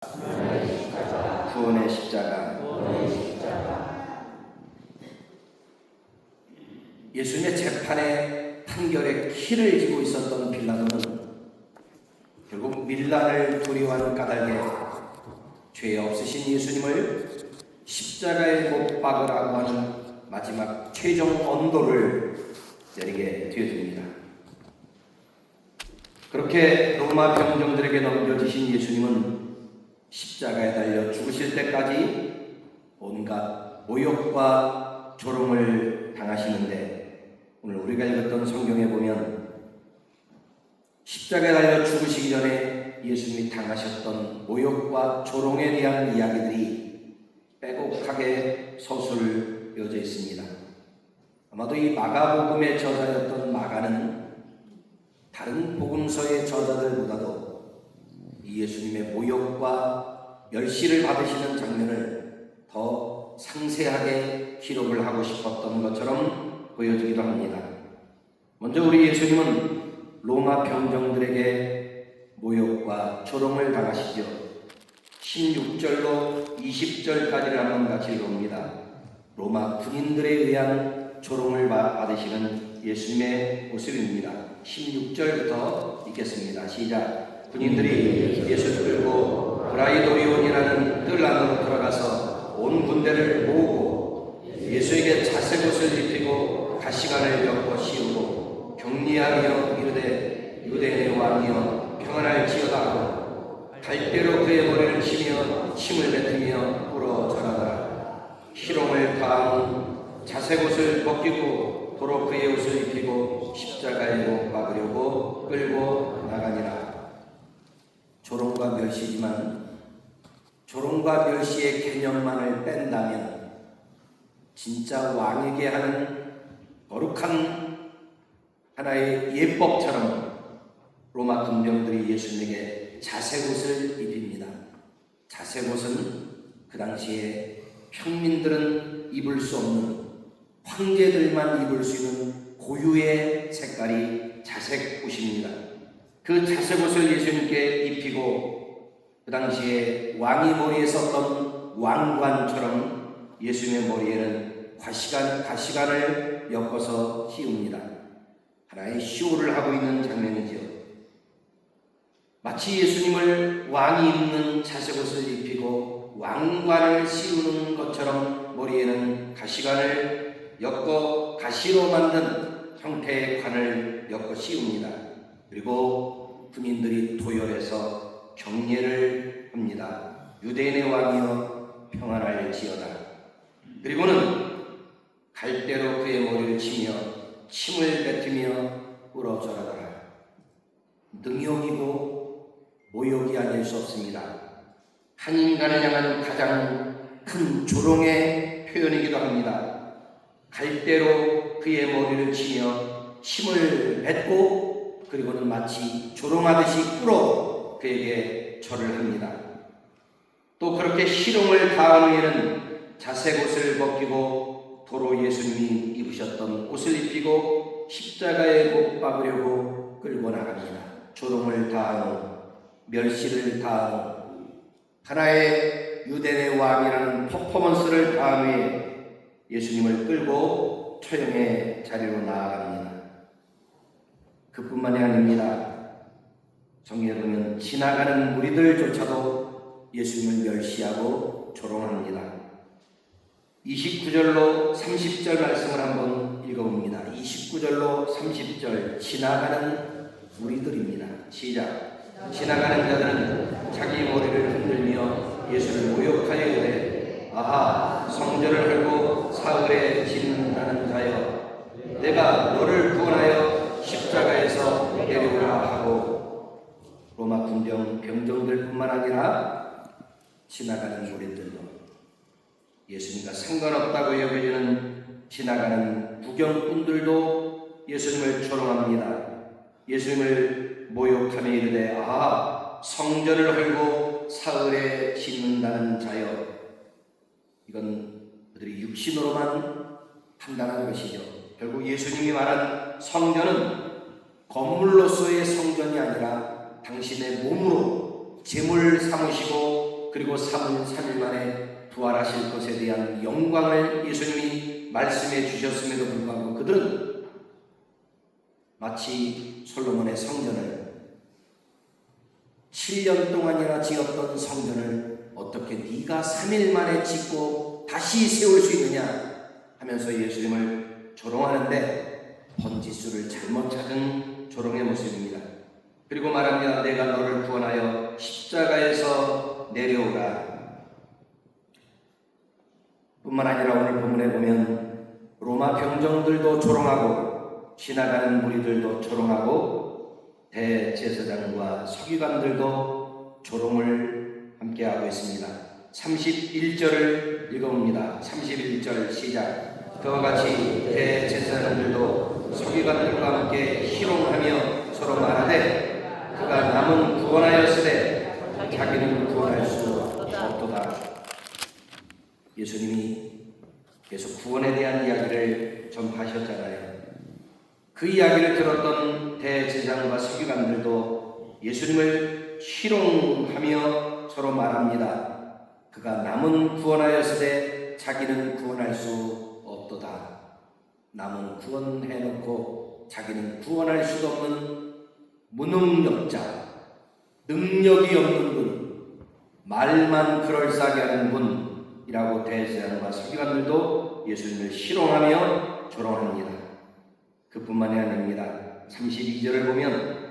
구원의 십자가. 예수님의 재판의 판결의 키를 쥐고 있었던 빌라도는 결국 밀란을 두려워하는 까닭에 죄 없으신 예수님을 십자가에 못 박으라고 하는 마지막 최종 언도를 내리게 되어집니다. 그렇게 로마 병정들에게 넘겨지신 예수님은 십자가에 달려 죽으실 때까지 온갖 모욕과 조롱을 당하시는데, 오늘 우리가 읽었던 성경에 보면 십자가에 달려 죽으시기 전에 예수님이 당하셨던 모욕과 조롱에 대한 이야기들이 빼곡하게 서술되어져 있습니다. 아마도 이 마가복음의 저자였던 마가는 다른 복음서의 저자들보다도 이 예수님의 모욕과 멸시를 받으시는 장면을 더 상세하게 기록을 하고 싶었던 것처럼 보여지기도 합니다. 먼저 우리 예수님은 로마 병정들에게 모욕과 조롱을 당하시죠. 16절로 20절까지를 한번 같이 읽어봅니다. 로마 군인들에 의한 조롱을 받으시는 예수님의 모습입니다. 16절부터 읽겠습니다. 시작. 군인들이 예수를 끌고 브라이도리온이라는 뜰 안으로 들어가서 온 군대를 모으고 예수에게 자색옷을 입히고 가시관을 엮어 씌우고 격리하며 이르되 유대인의 왕이여 평안할지어다 하고 갈대로 그의 머리를 치며 침을 뱉으며 꿇어 절하더라. 희롱을 가하니 자색옷을 벗기고 도로 그의 옷을 입히고 십자가에 못 박으려고 끌고 나가니라. 조롱과 멸시지만 조롱과 멸시의 개념만을 뺀다면 진짜 왕에게 하는 거룩한 하나의 예법처럼 로마 군병들이 예수님에게 자색옷을 입힙니다. 자색옷은 그 당시에 평민들은 입을 수 없는, 황제들만 입을 수 있는 고유의 색깔이 자색옷입니다. 그 자색옷을 예수님께 입히고 그 당시에 왕이 머리에 썼던 왕관처럼 예수님의 머리에는 가시관을 엮어서 씌웁니다. 하나의 쇼를 하고 있는 장면이죠. 마치 예수님을 왕이 입는 자색옷을 입히고 왕관을 씌우는 것처럼 머리에는 가시관을 엮어 가시로 만든 형태의 관을 엮어 씌웁니다. 그리고 군인들이 도열해서 경례를 합니다. 유대인의 왕이여 평안할지어다. 그리고는 갈대로 그의 머리를 치며 침을 뱉으며 꿇어 절하더라. 능욕이고 모욕이 아닐 수 없습니다. 한 인간을 향한 가장 큰 조롱의 표현이기도 합니다. 갈대로 그의 머리를 치며 침을 뱉고 그리고는 마치 조롱하듯이 꿇어 그에게 절을 합니다. 또 그렇게 희롱을 가한 후에는 자색옷을 벗기고 도로 예수님이 입으셨던 옷을 입히고 십자가에 못 박으려고 끌고 나갑니다. 조롱을 가한 후, 멸시를 가한 후, 하나의 유대인의 왕이라는 퍼포먼스를 가한 후에 예수님을 끌고 처형의 자리로 나아갑니다. 그뿐만이 아닙니다. 성경에 보면 지나가는 무리들조차도 예수님을 멸시하고 조롱합니다. 29절로 30절 말씀을 한번 읽어봅니다. 29절로 30절 지나가는 무리들입니다. 시작. 지나가는 자들은 자기 머리를 흔들며 예수를 모욕하여 이르되 아하 성전을 헐고 사흘에 짓는다는 자여 내가 너를 구원하여 십자가에서 내려오라 하고 로마 군병 병정들뿐만 아니라 지나가는 무리들도 예수님과 상관없다고 여겨지는 지나가는 구경꾼들도 예수님을 조롱합니다. 예수님을 모욕하며 이르되 아하 성전을 헐고 사흘에 짓는다는 자여. 이건 그들이 육신으로만 판단한 것이죠. 결국 예수님이 말한 성전은 건물로서의 성전이 아니라 당신의 몸으로 제물 삼으시고 그리고 3일 만에 부활하실 것에 대한 영광을 예수님이 말씀해 주셨음에도 불구하고 그들은 마치 솔로몬의 성전을 7년 동안이나 지었던 성전을 어떻게 네가 3일 만에 짓고 다시 세울 수 있느냐 하면서 예수님을 조롱하는데 번지수를 잘못 찾은 조롱의 모습입니다. 그리고 말합니다. 내가 너를 구원하여 십자가에서 내려오라. 뿐만 아니라 오늘 본문에 보면 로마 병정들도 조롱하고 지나가는 무리들도 조롱하고 대제사장과 서기관들도 조롱을 함께하고 있습니다. 31절을 읽어봅니다. 31절 시작. 그와 같이 대제사장들도 서기관들과 함께 희롱하며 서로 말하되 그가 남은 구원하였으되 자기는 구원할 수 없도다. 예수님이 계속 구원에 대한 이야기를 전하셨잖아요. 그 이야기를 들었던 대제사장과 서기관들도 예수님을 희롱하며 서로 말합니다. 그가 남은 구원하였으되 자기는 구원할 수 없도다. 남은 구원해놓고 자기는 구원할 수도 없는 무능력자, 능력이 없는 분, 말만 그럴싸하게 하는 분이라고 대제사장과 서기관들도 예수님을 희롱하며 조롱합니다. 그뿐만이 아닙니다. 32절을 보면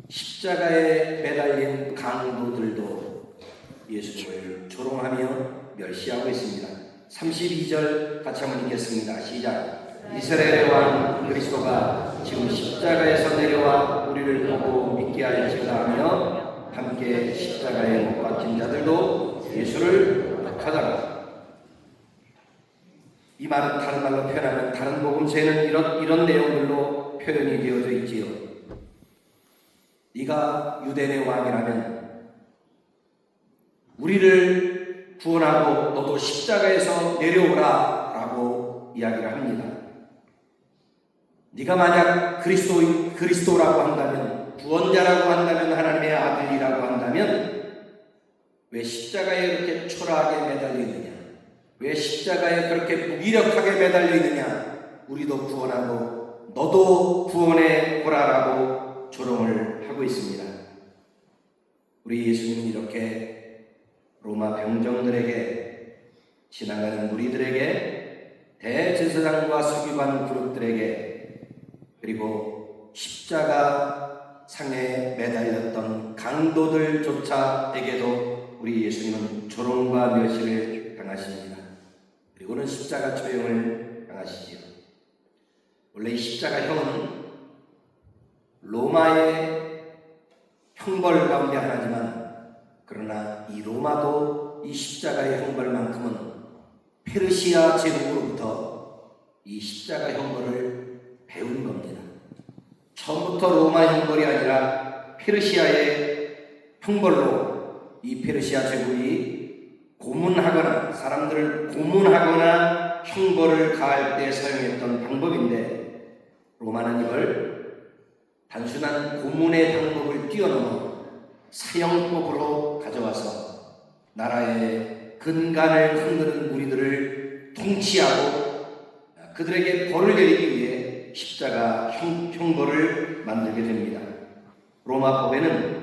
십자가에 매달린 강도들도 예수님을 조롱하며 멸시하고 있습니다. 32절 같이 한번 읽겠습니다. 시작. 이스라엘의 왕 그리스도가 지금 십자가에서 내려와 우리를 보고 믿게 할지라 하며 함께 십자가에 못 박힌 자들도 예수를 박하다가. 이 말은 다른 말로 표현하면 다른 복음서에는 이런 내용들로 표현이 되어져 있지요. 네가 유대인의 왕이라면 우리를 구원하고 너도 십자가에서 내려오라 라고 이야기를 합니다. 네가 만약 그리스도라고 한다면, 구원자라고 한다면, 하나님의 아들이라고 한다면 왜 십자가에 그렇게 초라하게 매달려 있느냐? 왜 십자가에 그렇게 무기력하게 매달려 있느냐? 우리도 구원하고 너도 구원해 보라라고 조롱을 하고 있습니다. 우리 예수님은 이렇게 로마 병정들에게, 지나가는 무리들에게, 대제사장과 서기관 그룹들에게, 그리고 십자가 상에 매달렸던 강도들조차에게도 우리 예수님은 조롱과 멸시를 당하십니다. 그리고는 십자가 처형을 당하시지요. 원래 이 십자가형은 로마의 형벌 가운데 하나지만, 그러나 이 로마도 이 십자가의 형벌만큼은 페르시아 제국으로부터 이 십자가 형벌을 배운 겁니다. 처음부터 로마 형벌이 아니라 페르시아의 형벌로 이 페르시아 제국이 고문하거나, 사람들을 고문하거나 형벌을 가할 때 사용했던 방법인데, 로마는 이걸 단순한 고문의 방법을 뛰어넘어 사형법으로 가져와서 나라의 근간을 흔드는 무리들을 통치하고 그들에게 벌을 내리기 위해 십자가 형벌을 만들게 됩니다. 로마 법에는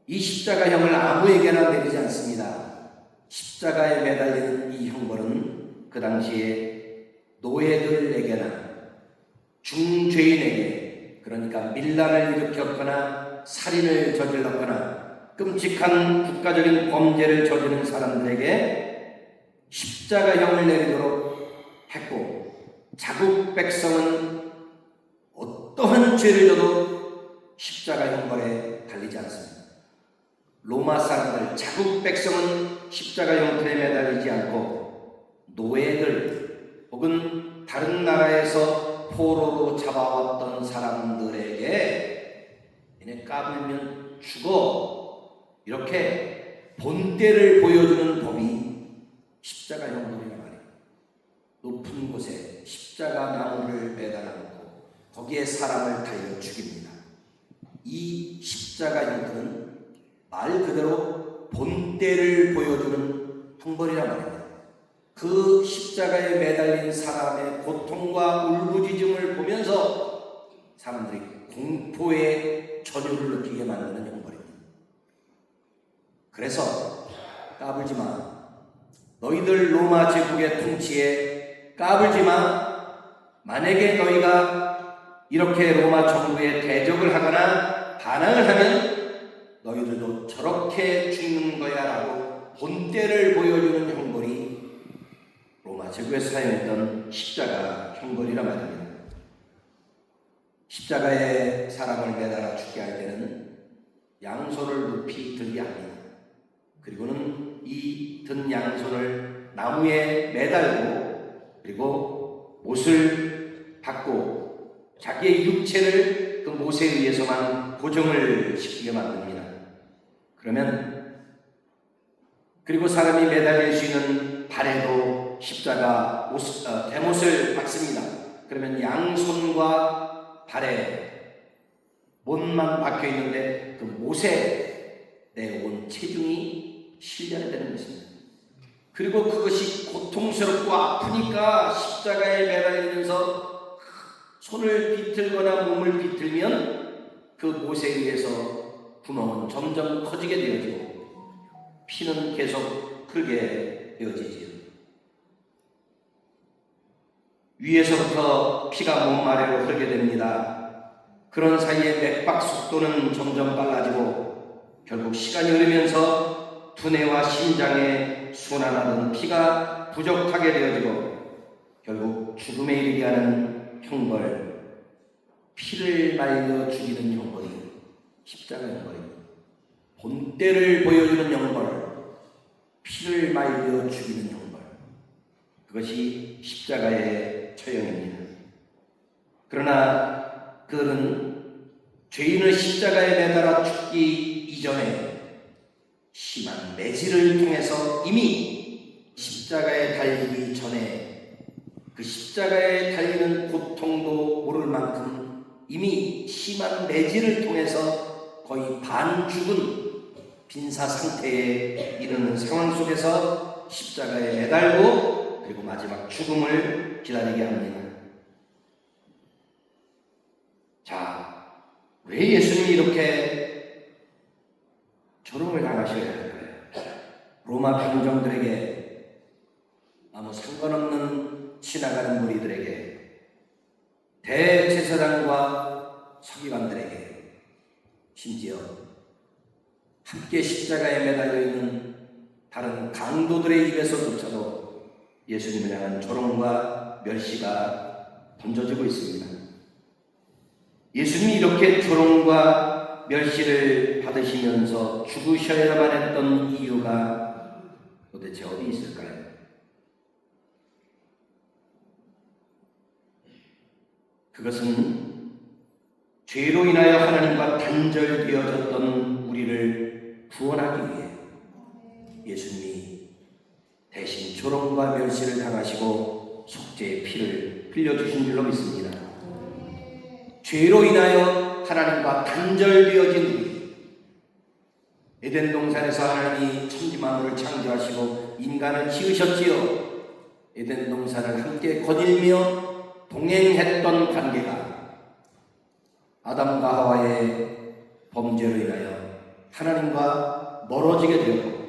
이 십자가형을 아무에게나 내리지 않습니다. 십자가에 매달리는 이 형벌은 그 당시에 노예들에게나 중죄인에게, 그러니까 밀란을 일으켰거나 살인을 저질렀거나 끔찍한 국가적인 범죄를 저지른 사람들에게 십자가형을 내리도록 했고, 자국 백성은 어떠한 죄를 져도 십자가 형벌에 달리지 않습니다. 로마 사람들, 자국 백성은 십자가 형벌에 매달리지 않고 노예들 혹은 다른 나라에서 포로로 잡아왔던 사람들에게 얘네 까불면 죽어, 이렇게 본때를 보여주는 법이 십자가 형벌이란 말이에요. 높은 곳에 십자가 나무를 매달아놓고 거기에 사람을 달려 죽입니다. 이 십자가 형벌은 말 그대로 본때를 보여주는 형벌이란 말입니다. 그 십자가에 매달린 사람의 고통과 울부짖음을 보면서 사람들이 공포의 전율을 느끼게 만드는 형벌입니다. 그래서 까불지 마. 너희들 로마 제국의 통치에 까불지 마. 만약에 너희가 이렇게 로마 정부에 대적을 하거나 반항을 하면 너희들도 저렇게 죽는 거야 라고 본때를 보여주는 형벌이 로마 제국에서 사용했던 십자가 형벌이란 말입니다. 십자가에 사람을 매달아 죽게 할 때는 양손을 높이 들게 합니다. 그리고는 이 든 양손을 나무에 매달고 그리고 못을 받고 자기의 육체를 그 못에 의해서만 고정을 시키게 만듭니다. 그리고 사람이 매달릴 수 있는 발에도 십자가 대못을 박습니다. 그러면 양손과 발에 못만 박혀 있는데 그 못에 내 온 체중이 실려야 되는 것입니다. 그리고 그것이 고통스럽고 아프니까 십자가에 매달리면서 손을 비틀거나 몸을 비틀면 그 못에 의해서 구멍은 점점 커지게 되어지고 피는 계속 흐르게 되어지지요. 위에서부터 피가 몸 아래로 흐르게 됩니다. 그런 사이에 맥박 속도는 점점 빨라지고 결국 시간이 흐르면서 두뇌와 심장에 순환하던 피가 부족하게 되어지고 결국 죽음에 이르게 하는 형벌, 피를 말려 죽이는 형벌이 십자가 형벌입니다. 본때를 보여주는 형벌, 피를 말려 죽이는 형벌, 그것이 십자가의 처형입니다. 그러나 그들은 죄인을 십자가에 매달아 죽기 이전에 심한 매질을 통해서 이미 십자가에 달리기 전에 그 십자가에 달리는 고통도 모를 만큼 이미 심한 매질을 통해서 거의 반죽은 빈사 상태에 이르는 상황 속에서 십자가에 매달고 그리고 마지막 죽음을 기다리게 합니다. 자, 왜 예수님이 이렇게 조롱을 당하셔야 할까요? 로마 병정들에게, 아무 상관없는 지나가는 무리들에게, 대제사장과 서기관들에게, 심지어 함께 십자가에 매달려 있는 다른 강도들의 입에서조차도 예수님을 향한 조롱과 멸시가 던져지고 있습니다. 예수님이 이렇게 조롱과 멸시를 받으시면서 죽으셔야만 했던 이유가 도대체 어디 있을까요? 그것은 죄로 인하여 하나님과 단절되어졌던 우리를 구원하기 위해 예수님이 대신 조롱과 멸시를 당하시고 속죄의 피를 흘려주신 줄로 믿습니다. 죄로 인하여 하나님과 단절되어진 우리, 에덴 동산에서 하나님이 천지만물을 창조하시고 인간을 지으셨지요. 에덴 동산을 함께 거닐며 동행했던 관계가 아담과 하와의 범죄로 인하여 하나님과 멀어지게 되었고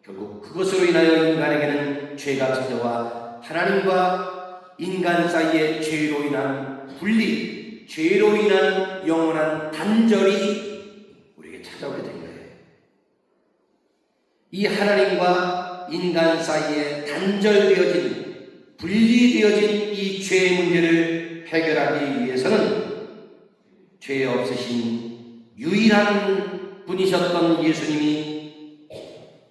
결국 그것으로 인하여 인간에게는 죄가 찾아와 하나님과 인간 사이의 죄로 인한 분리, 죄로 인한 영원한 단절이 우리에게 찾아오게 된 거예요. 이 하나님과 인간 사이에 단절되어진, 분리되어진 이 죄의 문제를 해결하기 위해서는 죄 없으신 유일한 분이셨던 예수님이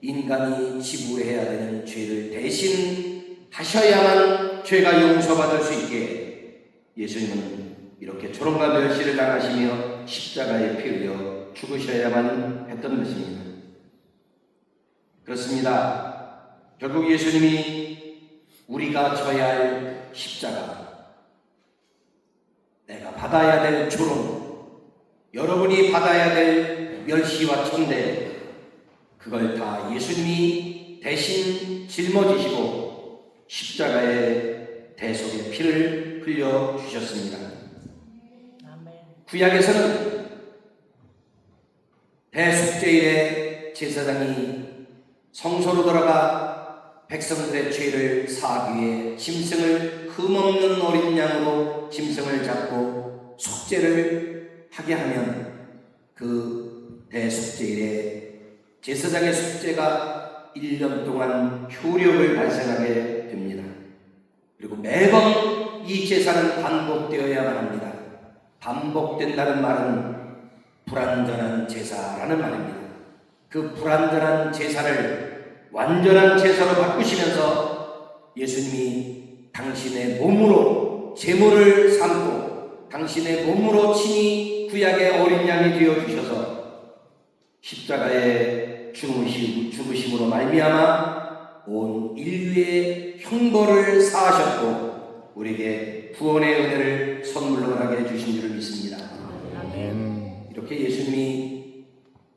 인간이 지불해야 되는 죄를 대신 하셔야만 죄가 용서받을 수 있게 예수님은 이렇게 조롱과 멸시를 당하시며 십자가에 피 흘려 죽으셔야만 했던 것입니다. 그렇습니다. 결국 예수님이 우리가 져야 할 십자가, 내가 받아야 될 조롱, 여러분이 받아야 될 멸시와 천대, 그걸 다 예수님이 대신 짊어지시고 십자가의 대속의 피를 흘려주셨습니다. 구약에서는 대속죄일에 제사장이 성소로 들어가 백성들의 죄를 사하기 위해 짐승을 흠없는 어린 양으로 짐승을 잡고 속죄를 하게 하면 그 대속죄일에 제사장의 속죄가 1년 동안 효력을 발생하게 됩니다. 그리고 매번 이 제사는 반복되어야만 합니다. 반복된다는 말은 불완전한 제사라는 말입니다. 그 불완전한 제사를 완전한 제사로 바꾸시면서 예수님이 당신의 몸으로 제물을 삼고 당신의 몸으로 친히 구약의 어린 양이 되어주셔서 십자가의 죽으심으로 말미암아 온 인류의 형벌을 사하셨고 우리에게 구원의 은혜를 선물로 하게 해주신 줄을 믿습니다. 이렇게 예수님이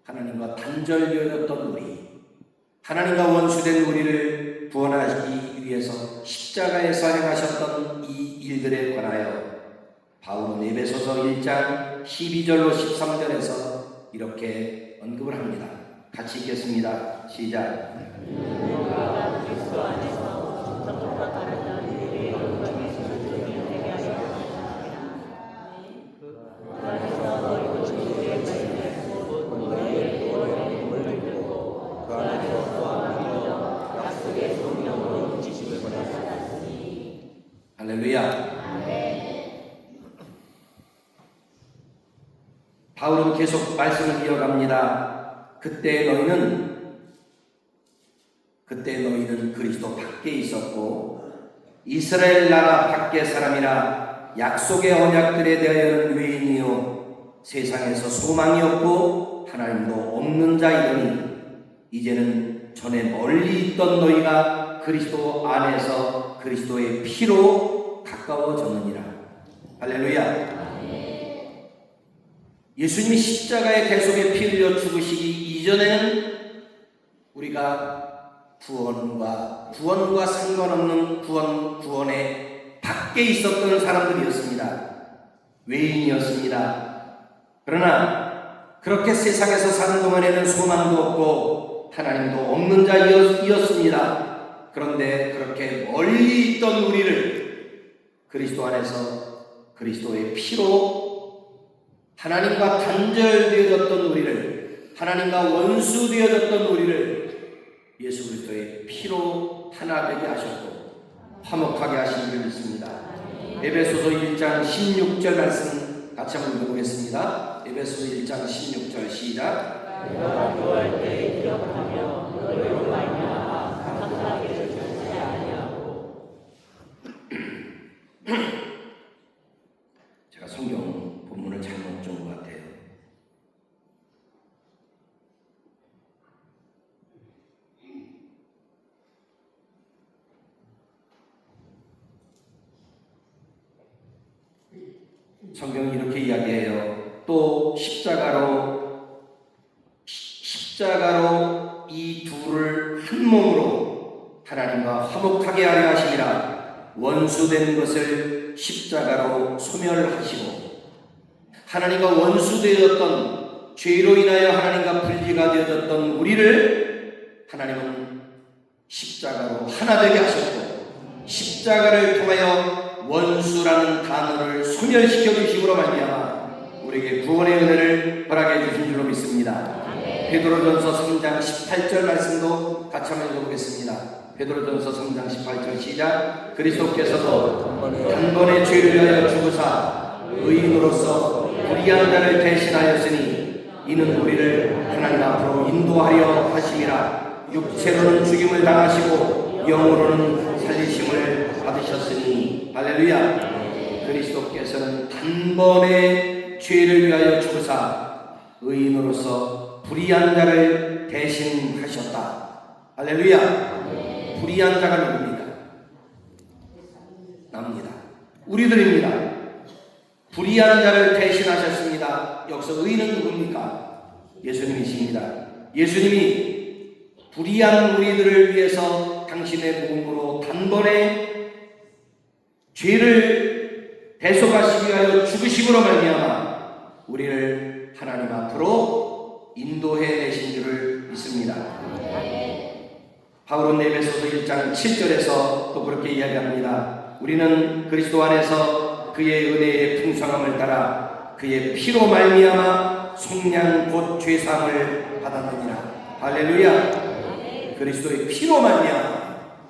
하나님과 단절되었던 우리, 하나님과 원수된 우리를 구원하기 위해서 십자가에서 행하셨던 이 일들에 관하여 바울은 에베소서 1장 12절로 13절에서 이렇게 언급을 합니다. 같이 읽겠습니다. 시작. 할렐루야. 바울은 계속 말씀을 이어갑니다. 그때 너희는 그리스도 밖에 있었고 이스라엘 나라 밖의 사람이라 약속의 언약들에 대하여는 외인이요 세상에서 소망이 없고 하나님도 없는 자이더니 이제는 전에 멀리 있던 너희가 그리스도 안에서 그리스도의 피로 가까워졌느니라. 할렐루야. 예수님이 십자가의 대속의 피 흘려 죽으시기 이전에는 우리가 구원과 상관없는 구원의 밖에 있었던 사람들이었습니다. 외인이었습니다. 그러나 그렇게 세상에서 사는 동안에는 소망도 없고 하나님도 없는 자이었습니다. 그런데 그렇게 멀리 있던 우리를 그리스도 안에서 그리스도의 피로 하나님과 단절되어졌던 우리를, 하나님과 원수되어졌던 우리를 예수 그리스도의 피로 하나 되게 하셨고 화목하게 하신 줄 믿습니다. 에베소서 1장 16절 말씀 같이 한번 읽어보겠습니다. 에베소서 1장 16절 시작. 내가 기도할 때 기억하며 너희로 말미암아 감사하게 주지 아니하고. 제가 성경 본문을 잘못 준 것 같아요. 성경이 이렇게 이야기해요. 또 십자가로 이 둘을 한 몸으로 하나님과 화목하게 하려 하심이라. 원수된 것을 십자가로 소멸하시고 하나님과 원수되었던 죄로 인하여 하나님과 분리가 되어졌던 우리를 하나님은 십자가로 하나 되게 하셨고 십자가를 통하여 원수라는 단어를 소멸시켜 주심으로 말미암아 우리에게 구원의 은혜를 허락해 주신 줄로 믿습니다. 베드로전서 3장 18절 말씀도 같이 한번 읽어보겠습니다. 베드로전서 3장 18절 시작. 그리스도께서도 단번에 죄를 위하여 죽으사 의인으로서 불의한 자를 대신하였으니 이는 우리를 하나님 앞으로 인도하려 하심이라. 육체로는 죽임을 당하시고 영으로는 살리심을 받으셨으니. 할렐루야. 그리스도께서는 단번에 죄를 위하여 죽으사 의인으로서 불의한 자를 대신하셨다. 할렐루야. 불의한 자가 누굽니까? 납니다. 우리들입니다. 불의한 자를 대신하셨습니다. 여기서 의인은 누굽니까? 예수님이십니다. 예수님이 불의한 우리들을 위해서 당신의 몸으로 단번에 죄를 대속하시기 위하여 죽으심으로 말미암아 우리를 하나님 앞으로 인도해 내신 줄을 믿습니다. 바울은 에베소서 1장 7절에서 또 그렇게 이야기합니다. 우리는 그리스도 안에서 그의 은혜의 풍성함을 따라 그의 피로 말미암아 속량 곧 죄사함을 받았느니라. 할렐루야. 그리스도의 피로 말미암아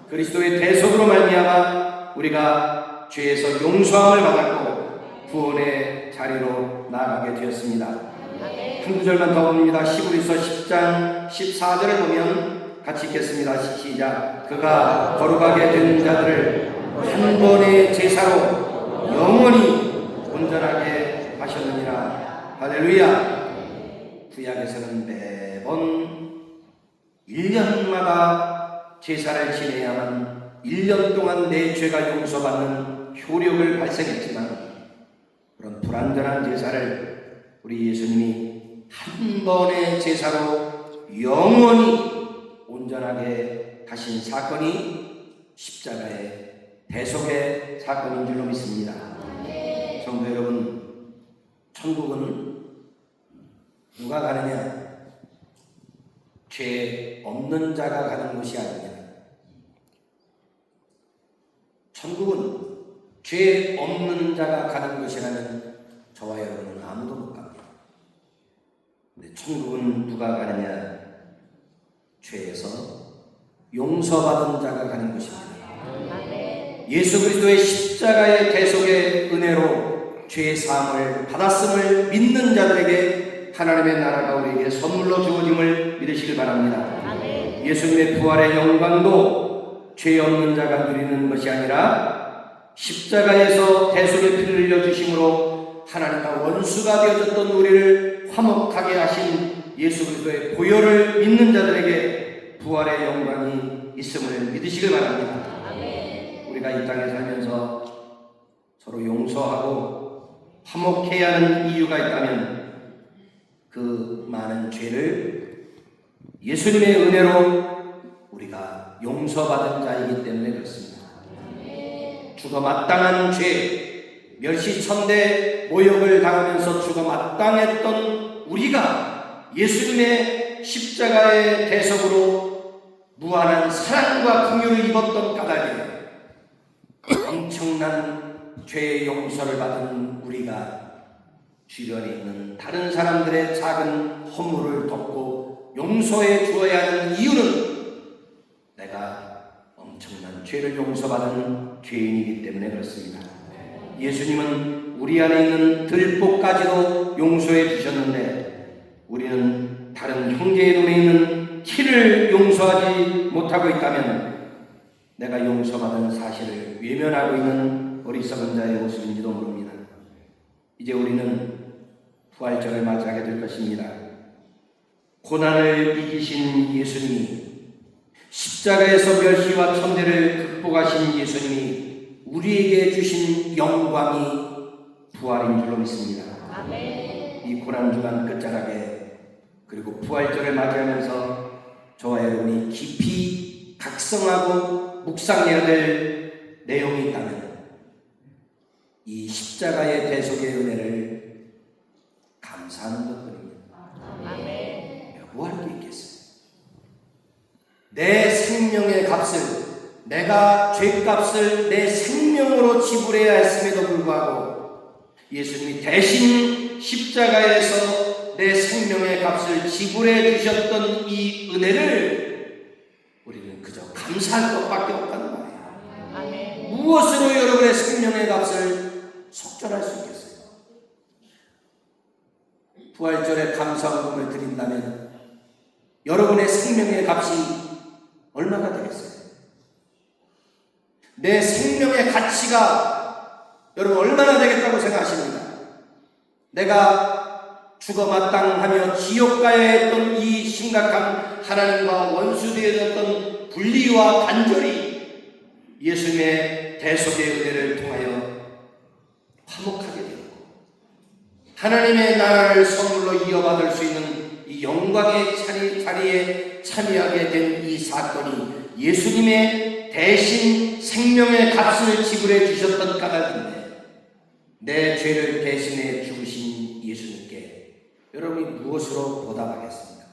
그리스도의 대속으로 말미암아 우리가 죄에서 용서함을 받았고 구원의 자리로 나아가게 되었습니다. 한 구절만 더 봅니다. 히브리서 10장 14절에 보면 같이 읽겠습니다. 시작. 그가 거룩하게 된 자들을 한 번의 제사로 영원히 온전하게 하셨느니라. 할렐루야. 구약에서는 매번 1년마다 제사를 지내야만 1년 동안 내 죄가 용서받는 효력을 발생했지만 그런 불완전한 제사를 우리 예수님이 한 번의 제사로 영원히 온전하게 하신 사건이 십자가의 대속의 사건인 줄로 믿습니다. 성도 여러분, 천국은 누가 가느냐? 죄 없는 자가 가는 곳이 아니냐. 천국은 죄 없는 자가 가는 곳이라면 저와 여러분은 아무도 못 갑니다. 근데 천국은 누가 가느냐? 죄에서 용서받은 자가 가는 곳입니다. 예수 그리스도의 십자가의 대속의 은혜로 죄의 사함을 받았음을 믿는 자들에게 하나님의 나라가 우리에게 선물로 주어짐을 믿으시길 바랍니다. 예수님의 부활의 영광도 죄 없는 자가 누리는 것이 아니라 십자가에서 대속의 피를 흘려주심으로 하나님과 원수가 되어졌던 우리를 화목하게 하신 예수 그리스도의 보혈을 믿는 자들에게 부활의 영광이 있음을 믿으시길 바랍니다. 우리가 이 땅에 살면서 서로 용서하고 화목해야 하는 이유가 있다면 그 많은 죄를 예수님의 은혜로 우리가 용서받은 자이기 때문에 그렇습니다. 죽어 마땅한 죄, 멸시천대 모욕을 당하면서 죽어 마땅했던 우리가 예수님의 십자가의 대속으로 무한한 사랑과 긍휼을 입었던 까닭에 엄청난 죄의 용서를 받은 우리가 주변에 있는 다른 사람들의 작은 허물을 덮고 용서해 주어야 하는 이유는 내가 엄청난 죄를 용서받은 죄인이기 때문에 그렇습니다. 예수님은 우리 안에 있는 들보까지도 용서해 주셨는데 우리는 다른 형제의 눈에 있는 티를 용서하지 못하고 있다면 내가 용서받은 사실을 외면하고 있는 어리석은 자의 모습인지도 모릅니다. 이제 우리는 부활절을 맞이하게 될 것입니다. 고난을 이기신 예수님이, 십자가에서 멸시와 천대를 극복하신 예수님이 우리에게 주신 영광이 부활인 줄로 믿습니다. 이 고난주간 끝자락에 그리고 부활절을 맞이하면서 저와 여러분이 깊이 각성하고 묵상해야 될 내용이 있다면 이 십자가의 대속의 은혜를 감사하는 것뿐입니다. 뭐 할 게 있겠어요? 내 생명의 값을, 내가 죄값을 내 생명으로 지불해야 했음에도 불구하고 예수님이 대신 십자가에서 내 생명의 값을 지불해 주셨던 이 은혜를 우리는 그저 감사할 것밖에 없다는 말이에요. 무엇으로 여러분의 생명의 값을 속절할 수 있겠어요? 부활절에 감사헌금을 드린다면 여러분의 생명의 값이 얼마가 되겠어요? 내 생명의 가치가 여러분 얼마나 되겠다고 생각하십니까? 내가 죽어 마땅하며 지옥 가야 했던 이 심각한 하나님과 원수되었던 분리와 단절이 예수님의 대속의 은혜를 통하여 화목하게 되었고 하나님의 나라를 선물로 이어받을 수 있는 이 이 영광의 자리에 참여하게 된 이 사건이 예수님의 대신 생명의 값을 지불해 주셨던 까닭인데, 내 죄를 대신해 죽으신 예수님께 여러분이 무엇으로 보답하겠습니까?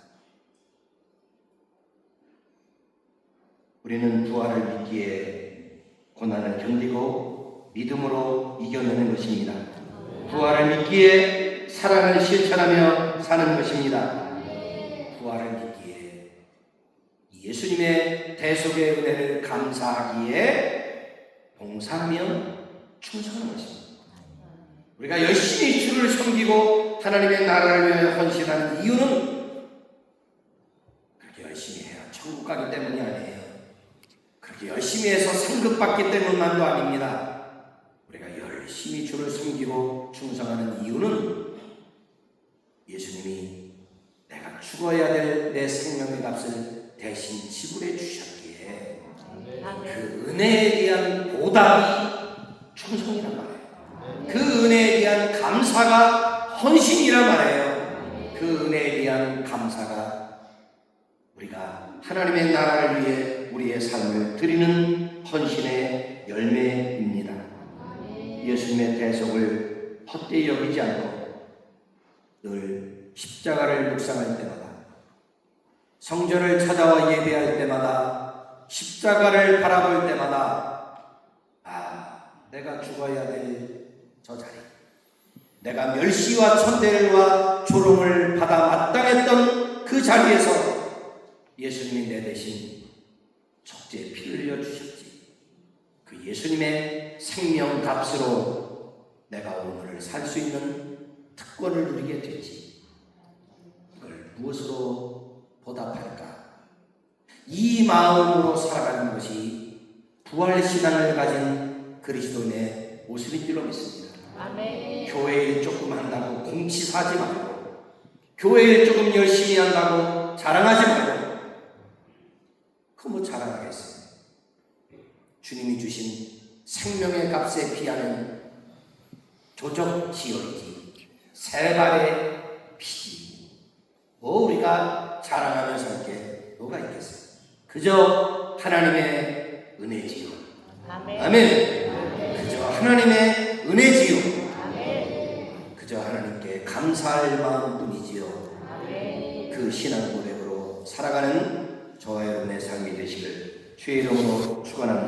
우리는 부활을 믿기에 고난을 견디고 믿음으로 이겨내는 것입니다. 부활을 믿기에 사랑을 실천하며 사는 것입니다. 부활을 믿기에 예수님의 대속의 은혜를 감사하기에 봉사하며 충성하는 것입니다. 우리가 열심히 주를 섬기고 하나님의 나라를 위해 헌신하는 이유는 그렇게 열심히 해야 천국 가기 때문이 아니에요. 그렇게 열심히 해서 상급받기 때문만도 아닙니다. 우리가 열심히 주를 섬기고 충성하는 이유는 예수님이 내가 죽어야 될 내 생명의 값을 대신 지불해 주셨기에 그 은혜에 대한 보답이 충성이란 말이에요. 그 은혜에 대한 감사가 헌신이란 말이에요. 그 은혜에 대한 감사가 우리가 하나님의 나라를 위해 우리의 삶을 드리는 헌신의 열매입니다. 예수님의 대속을 헛되이 여기지 않고 늘 십자가를 묵상할 때마다, 성전을 찾아와 예배할 때마다, 십자가를 바라볼 때마다 내가 죽어야 될 저 자리, 내가 멸시와 천대와 조롱을 받아 마땅했던 그 자리에서 예수님이 내 대신 속죄의 피를 흘려 주셨지. 그 예수님의 생명 값으로 내가 오늘을 살 수 있는 특권을 누리게 됐지. 이걸 무엇으로 보답할까? 이 마음으로 살아가는 것이 부활신앙을 가진 그리스도인의 모습인 줄로 믿습니다. 아멘. 교회 일 조금 한다고 공치사지 말고, 교회 일 조금 열심히 한다고 자랑하지 말고, 그 뭐 자랑하겠어요? 주님이 주신 생명의 값에 비하는 조적 지혈이지, 세 발의 피지. 뭐 우리가 자랑하면서 할 게 뭐가 있겠어요? 그저 하나님의 은혜지요. 아멘. 아멘. 그저 하나님의 은혜지요. 아멘. 그저 하나님께 감사할 마음뿐이지요. 아멘. 그 신앙 고백으로 살아가는 저와 여러분의 삶이 되시길 주의 이름으로 축원합니다.